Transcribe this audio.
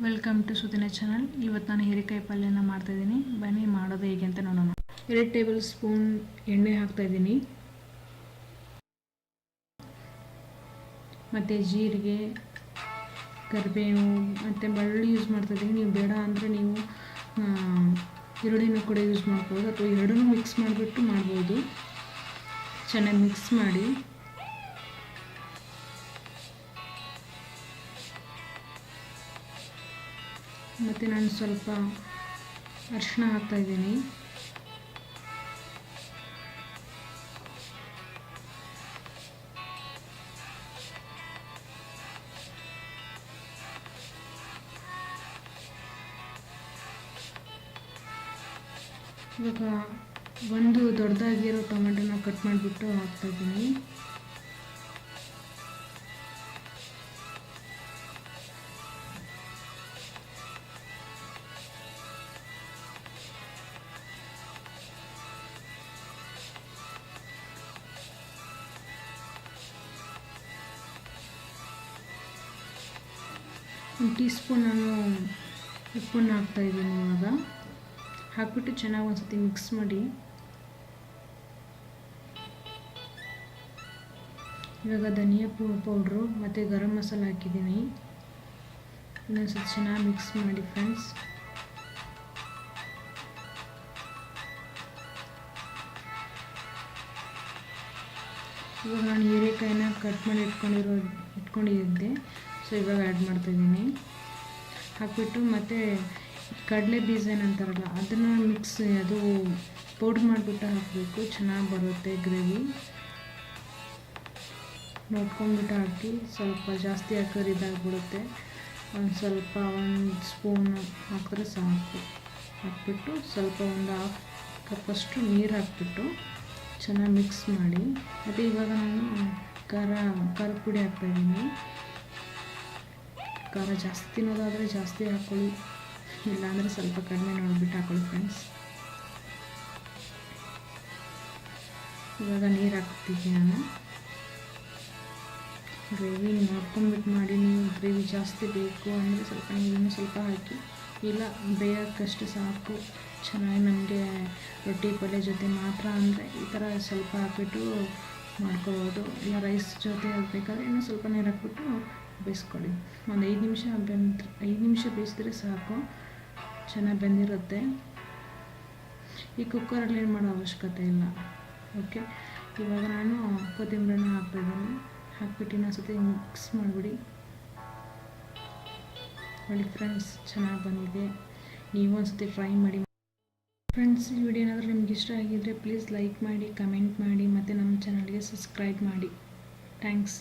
Welcome to Sudina channel. ಇವತ್ತು ನಾನು ಹೀರೆಕಾಯಿ ಪಲ್ಯನ ಮಾಡ್ತಾಯಿದ್ದೀನಿ. ಬನ್ನಿ ಮಾಡೋದು ಹೇಗೆ ಅಂತ ನೋಡೋಣ. 2 ಟೇಬಲ್ ಸ್ಪೂನ್ ಎಣ್ಣೆ ಹಾಕ್ತಾಯಿದ್ದೀನಿ, ಮತ್ತು ಜೀರಿಗೆ, ಕರಿಬೇವು ಮತ್ತು ಬೆಳ್ಳುಳ್ಳಿ ಯೂಸ್ ಮಾಡ್ತಾಯಿದ್ದೀನಿ. ನೀವು ಬೇಡ ಅಂದರೆ ನೀವು ಈರುಳ್ಳಿನೂ ಕೂಡ ಯೂಸ್ ಮಾಡ್ಬೋದು, ಅಥವಾ ಎರಡನ್ನೂ ಮಿಕ್ಸ್ ಮಾಡಿಬಿಟ್ಟು ಮಾಡ್ಬೋದು. ಚೆನ್ನಾಗಿ ಮಿಕ್ಸ್ ಮಾಡಿ ಮತ್ತು ನಾನು ಸ್ವಲ್ಪ ಅರಿಶಿನ ಹಾಕ್ತಾಯಿದ್ದೀನಿ. ಇವಾಗ ಒಂದು ದೊಡ್ಡದಾಗಿರೋ ಟೊಮೆಟೊನ ಕಟ್ ಮಾಡಿಬಿಟ್ಟು ಹಾಕ್ತಾಯಿದ್ದೀನಿ. ಒಂದು ಟೀ ಸ್ಪೂನ್ ನಾನು ಉಪ್ಪನ್ನು ಹಾಕ್ತಾಯಿದ್ದೀನಿ. ಇವಾಗ ಹಾಕ್ಬಿಟ್ಟು ಚೆನ್ನಾಗಿ ಒಂದು ಸತಿ ಮಿಕ್ಸ್ ಮಾಡಿ. ಇವಾಗ ಧನಿಯಾ ಪೌಡ್ರು ಮತ್ತು ಗರಂ ಮಸಾಲ ಹಾಕಿದ್ದೀನಿ. ಇನ್ನೊಂದು ಸ್ವಲ್ಪ ಚೆನ್ನಾಗಿ ಮಿಕ್ಸ್ ಮಾಡಿ ಫ್ರೆಂಡ್ಸ್. ಇವಾಗ ನಾನು ಹೀರೆಕಾಯಿನ ಕಟ್ ಮಾಡಿ ಇಟ್ಕೊಂಡಿದ್ದೆ, ಸೊ ಇವಾಗ ಆ್ಯಡ್ ಮಾಡ್ತಾಯಿದ್ದೀನಿ. ಹಾಕ್ಬಿಟ್ಟು ಮತ್ತು ಕಡಲೆ ಬೀಜ ಏನಂತಾರಲ್ಲ ಅದನ್ನು ಅದು ಪೌಡ್ರ್ ಮಾಡಿಬಿಟ್ಟು ಹಾಕಬೇಕು. ಚೆನ್ನಾಗಿ ಬರುತ್ತೆ ಗ್ರೇವಿ. ನೋಡ್ಕೊಂಡ್ಬಿಟ್ಟು ಹಾಕಿ. ಸ್ವಲ್ಪ ಜಾಸ್ತಿ ಹಾಕಿದ್ರೆ ಇದಾಗ್ಬಿಡುತ್ತೆ. ಒಂದು ಸ್ಪೂನ್ ಹಾಕಿದ್ರೆ ಸಾಕು. ಹಾಕ್ಬಿಟ್ಟು ಸ್ವಲ್ಪ ಒಂದು 1/2 ಕಪ್ಪಷ್ಟು ನೀರು ಹಾಕ್ಬಿಟ್ಟು ಚೆನ್ನಾಗಿ ಮಿಕ್ಸ್ ಮಾಡಿ. ಮತ್ತು ಇವಾಗ ನಾನು ಖಾರದ ಪುಡಿ ಹಾಕ್ತಾಯಿದ್ದೀನಿ. ಖಾರ ಜಾಸ್ತಿ ತಿನ್ನೋದಾದರೆ ಜಾಸ್ತಿ ಹಾಕ್ಕೊಳ್ಳಿ, ಇಲ್ಲಾಂದರೆ ಸ್ವಲ್ಪ ಕಡಿಮೆ ನೋಡಿಬಿಟ್ಟು ಹಾಕ್ಕೊಳ್ಳಿ ಫ್ರೆಂಡ್ಸ್. ಇವಾಗ ನೀರು ಹಾಕ್ತಿದ್ದೀನಿ ನಾನು. ಗ್ರೇವಿ ನೋಡ್ಕೊಂಡ್ಬಿಟ್ಟು ಮಾಡಿ. ನೀವು ಗ್ರೇವಿ ಜಾಸ್ತಿ ಬೇಕು ಅಂದರೆ ಸ್ವಲ್ಪ ನೀರನ್ನು ಸ್ವಲ್ಪ ಹಾಕಿ, ಇಲ್ಲ ಬೇಯೋಕ್ಕಷ್ಟು ಸಾಕು. ಚೆನ್ನಾಗಿ ನಮಗೆ ರೊಟ್ಟಿ ಪಲ್ಯ ಜೊತೆ ಮಾತ್ರ ಅಂದರೆ ಈ ಥರ ಸ್ವಲ್ಪ ಹಾಕ್ಬಿಟ್ಟು ಮಾಡ್ಕೋಬೋದು. ಇಲ್ಲ ರೈಸ್ ಜೊತೆ ಬೇಕಾದರೆ ಇನ್ನೂ ಸ್ವಲ್ಪ ನೀರು ಹಾಕ್ಬಿಟ್ಟು ಬೇಯಿಸ್ಕೊಳ್ಳಿ. ಒಂದು 5 ನಿಮಿಷ ಬೇಯಿಸಿದ್ರೆ ಸಾಕು, ಚೆನ್ನಾಗಿ ಬೆಂದಿರುತ್ತೆ. ಈ ಕುಕ್ಕರಲ್ಲಿ ಏನು ಮಾಡೋ ಅವಶ್ಯಕತೆ ಇಲ್ಲ. ಓಕೆ, ಇವಾಗ ನಾನು ಕೊತ್ತಂಬರಿನ ಹಾಕ್ತಾಯಿದ್ದೀನಿ. ಹಾಕ್ಬಿಟ್ಟು ಇನ್ನೊಂದು ಸತಿ ಮಿಕ್ಸ್ ಮಾಡಿಬಿಡಿ. ನೋಡಿ ಫ್ರೆಂಡ್ಸ್, ಚೆನ್ನಾಗಿ ಬಂದಿದೆ. ನೀವು ಒಂದು ಸತಿ ಟ್ರೈ ಮಾಡಿ ಫ್ರೆಂಡ್ಸ್. ಈ ವಿಡಿಯೋ ಏನಾದರೂ ನಿಮ್ಗೆ ಇಷ್ಟ ಆಗಿದ್ದರೆ ಪ್ಲೀಸ್ ಲೈಕ್ ಮಾಡಿ, ಕಮೆಂಟ್ ಮಾಡಿ ಮತ್ತು ನಮ್ಮ ಚಾನಲ್ಗೆ ಸಬ್ಸ್ಕ್ರೈಬ್ ಮಾಡಿ. ಥ್ಯಾಂಕ್ಸ್.